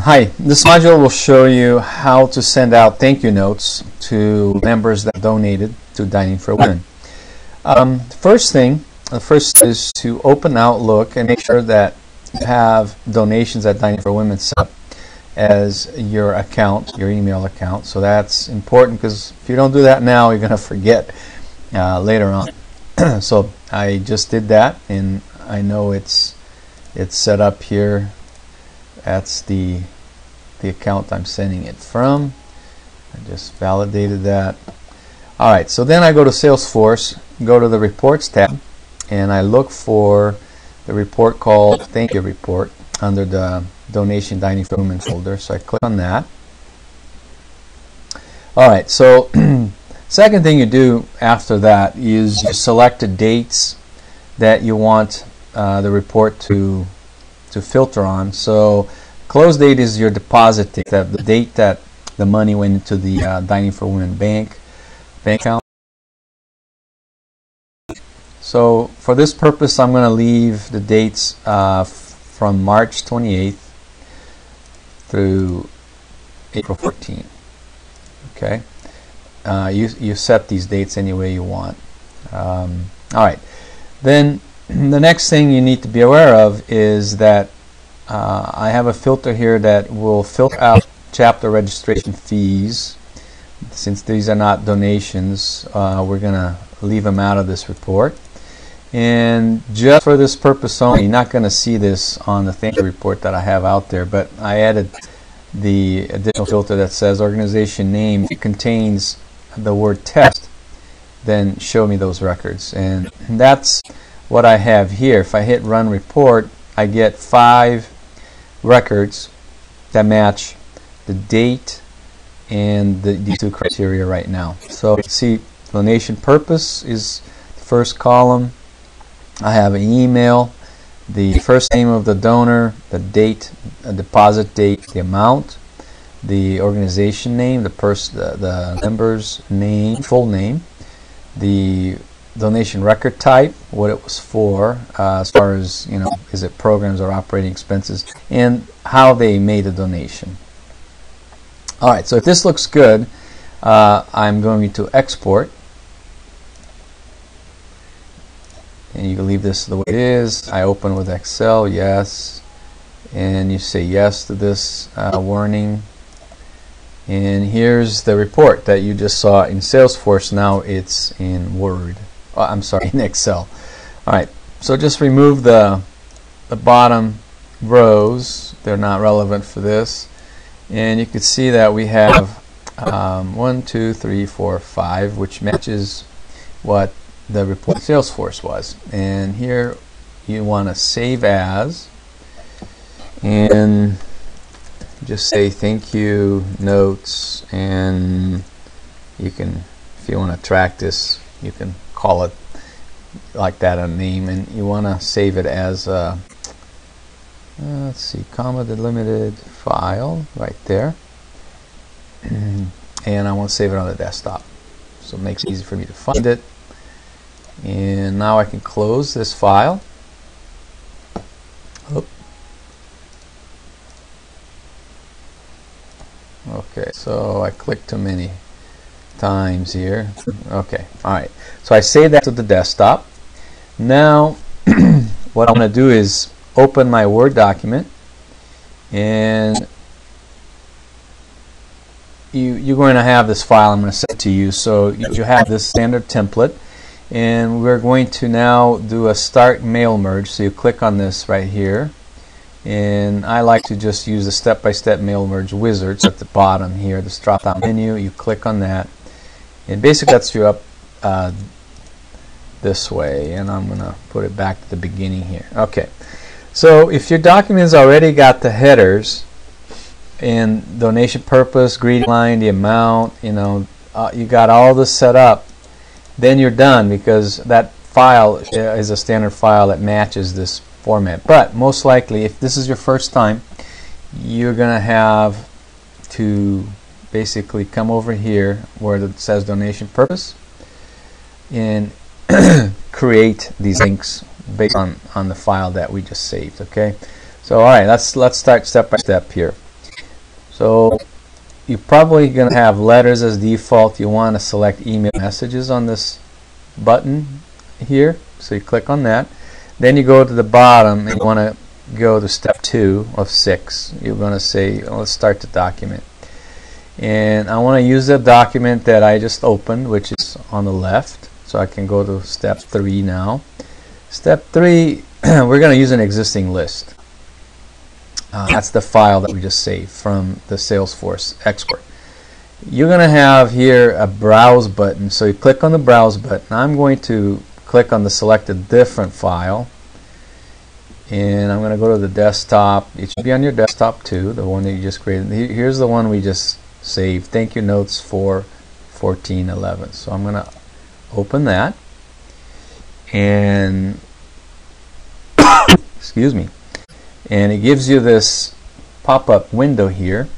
Hi, this module will show you how to send out thank you notes to members that donated to Dining for Women. The first is to open Outlook and make sure that you have donations at Dining for Women set up as your account, your email account. So that's important because if you don't do that now, you're going to forget later on. So I just did that, and I know it's set up here. That's the account I'm sending it from. I just validated that. Alright, so then I go to Salesforce, go to the Reports tab, and I look for the report called Thank You Report under the Donation Dining for Women folder. So I click on that. Alright, so second thing you do after that is you select the dates that you want the report to filter on. So close date is your deposit date, the date that the money went into the Dining for Women bank account. So for this purpose, I'm going to leave the dates from March 28th through April 14th. Okay, you set these dates any way you want. All right, then the next thing you need to be aware of is that I have a filter here that will filter out chapter registration fees. Since these are not donations, we're going to leave them out of this report. And just for this purpose only, you're not going to see this on the thank you report that I have out there, but I added the additional filter that says organization name. If it contains the word test, then show me those records. And that's what I have here. If I hit run report, I get 5 records that match the date and these 2 criteria right now. So see, donation purpose is the first column. I have an email, the first name of the donor, the date, the deposit date, the amount, the organization name, the member's name, full name, the donation record type, what it was for, as far as, you know, is it programs or operating expenses, and how they made a donation. Alright, so if this looks good, I'm going to export, and you can leave this the way it is. I open with Excel, yes, and you say yes to this warning, and here's the report that you just saw in Salesforce. Now it's in Word. I'm sorry, in Excel. Alright, so just remove the bottom rows. They're not relevant for this. And you can see that we have 1, 2, 3, 4, 5, which matches what the report in Salesforce was. And here you want to save as, and just say thank you notes, and you can, if you want to track this, you can call it like that, a name, and you want to save it as a let's see, comma delimited file right there, and I want to save it on the desktop, so it makes it easy for me to find it. And now I can close this file. Okay, so I clicked too many times here. Okay, alright, so I save that to the desktop. Now what I'm going to do is open my Word document, and you're going to have this file I'm going to send to you. So you have this standard template, and we're going to now do a start mail merge. So you click on this right here, and I like to just use the step-by-step mail merge wizards at the bottom here, this drop-down menu. You click on that, and basically that's you up this way, and I'm going to put it back to the beginning here. Okay, so if your document's already got the headers and donation purpose, greeting line, the amount, you know, you got all this set up, then you're done, because that file is a standard file that matches this format. But most likely, if this is your first time, you're gonna have to basically come over here where it says donation purpose and create these links based on the file that we just saved. Okay, so alright, let's start step by step here. So you're probably going to have letters as default. You want to select email messages on this button here. So you click on that. Then you go to the bottom and you want to go to step 2 of 6. You're going to say, let's start the document. And I want to use the document that I just opened, which is on the left. So I can go to step 3 now. Step 3, we're going to use an existing list. That's the file that we just saved from the Salesforce export. You're going to have here a browse button. So you click on the browse button. I'm going to click on the selected different file. And I'm going to go to the desktop. It should be on your desktop too, the one that you just created. Here's the one we just saved. Thank you notes for 1411. So I'm going to open that. And excuse me. And it gives you this pop-up window here,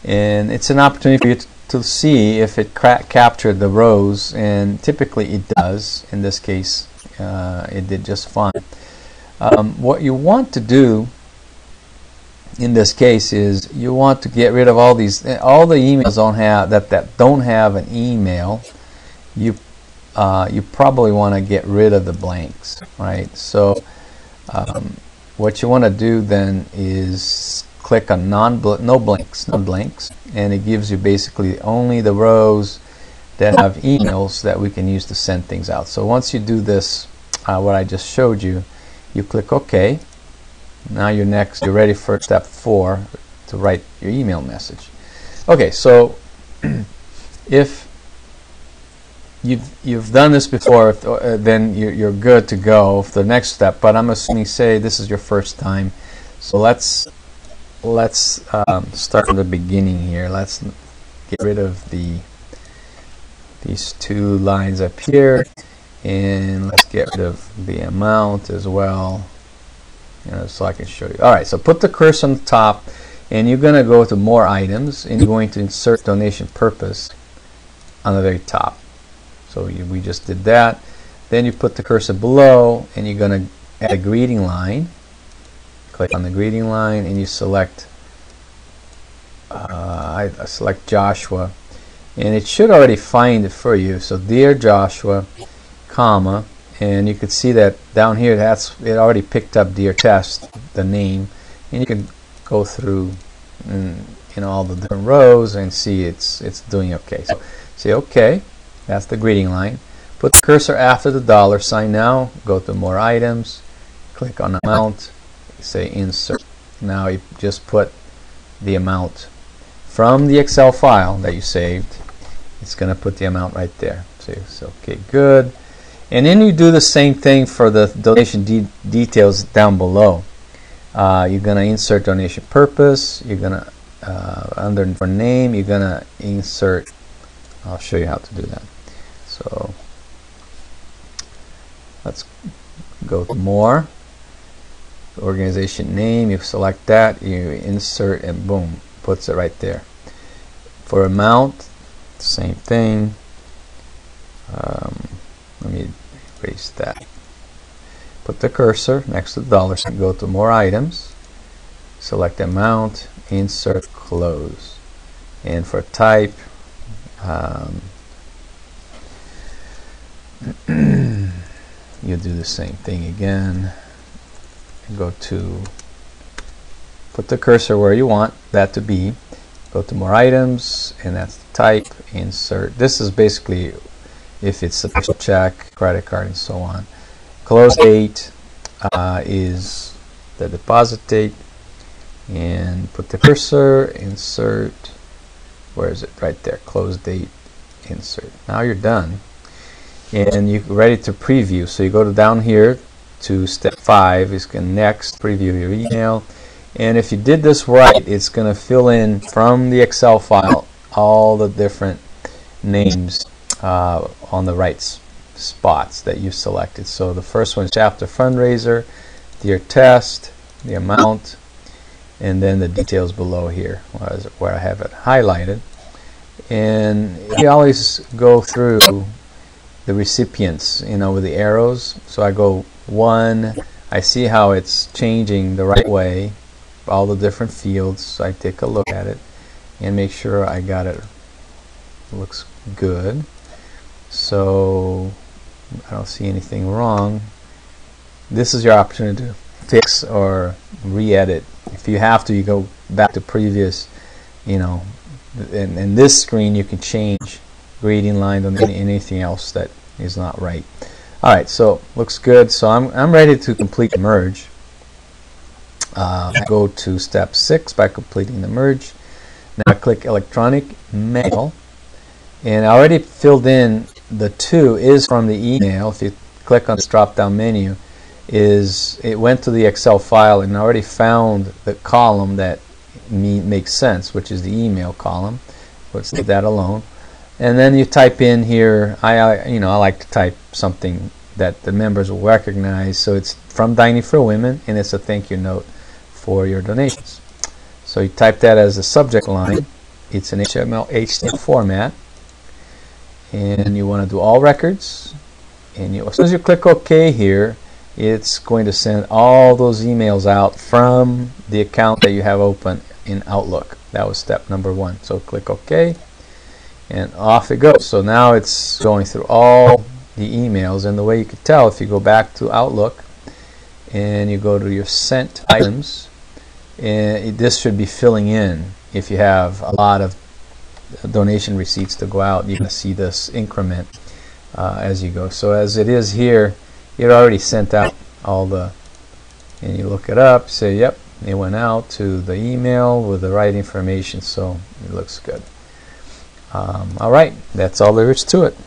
and it's an opportunity for you to see if it captured the rows, and typically it does. In this case, it did just fine. What you want to do in this case is you want to get rid of all the emails that don't have an email. You probably want to get rid of the blanks, right? So what you want to do then is click on no blanks, and it gives you basically only the rows that have emails that we can use to send things out. So once you do this, what I just showed you, you click OK. Now you're ready for step 4 to write your email message. Okay, so if you've done this before, then you're good to go for the next step. But I'm assuming, say this is your first time, so let's start from the beginning here. Let's get rid of these 2 lines up here, and let's get rid of the amount as well, so I can show you. All right, so put the cursor on the top, and you're going to go to more items, and you're going to insert donation purpose on the very top. So we just did that. Then you put the cursor below, and you're going to add a greeting line. Click on the greeting line, and you select I select Joshua, and it should already find it for you. So dear Joshua, comma, and you can see that down here it already picked up dear test, the name, and you can go through all the different rows and see it's doing okay. So say OK. That's the greeting line. Put the cursor after the $sign now. Go to more items. Click on amount. Say insert. Now you just put the amount from the Excel file that you saved. It's going to put the amount right there. So okay, good. And then you do the same thing for the donation details down below. You're going to insert donation purpose. You're going to under for name. You're going to insert. I'll show you how to do that. So let's go to more. The organization name, you select that, you insert, and boom, puts it right there. For amount, same thing. Let me erase that. Put the cursor next to the $sign, go to more items, select amount, insert, close. And for type, you do the same thing again. Go to put the cursor where you want that to be. Go to more items, and that's the type, insert. This is basically if it's a special check, credit card, and so on. Close date is the deposit date, and put the cursor, insert. Where is it? Right there. Close date, insert. Now you're done, and you're ready to preview. So you go down here to step 5. It's going to next preview your email, and if you did this right, it's going to fill in from the Excel file all the different names on the right spots that you selected. So the first one is chapter fundraiser, dear test, the amount, and then the details below here where I have it highlighted. And you always go through the recipients, with the arrows. So I go 1, I see how it's changing the right way, all the different fields, so I take a look at it. and make sure I got it. Looks good. So I don't see anything wrong. This is your opportunity to fix or re-edit. If you have to, you go back to previous, you know, in this screen you can change grading line on anything else that is not right. Alright, so looks good. So I'm ready to complete the merge. Go to step 6 by completing the merge. Now I click electronic mail, and I already filled in the 2 is from the email. If you click on this drop down menu, it went to the Excel file and already found the column that makes sense, which is the email column. Let's leave that alone. And then you type in here, I like to type something that the members will recognize. So it's from Dining for Women, and it's a thank you note for your donations. So you type that as the subject line. It's an HTML format, and you want to do all records. And as soon as you click OK here, it's going to send all those emails out from the account that you have open in Outlook. That was step number 1. So click OK, and off it goes. So now it's going through all the emails, and the way you could tell, if you go back to Outlook and you go to your sent items, and this should be filling in. If you have a lot of donation receipts to go out, you're going to see this increment as you go. So as it is here, it already sent out all the, and you look it up, say yep, it went out to the email with the right information, so it looks good. Alright, that's all there is to it.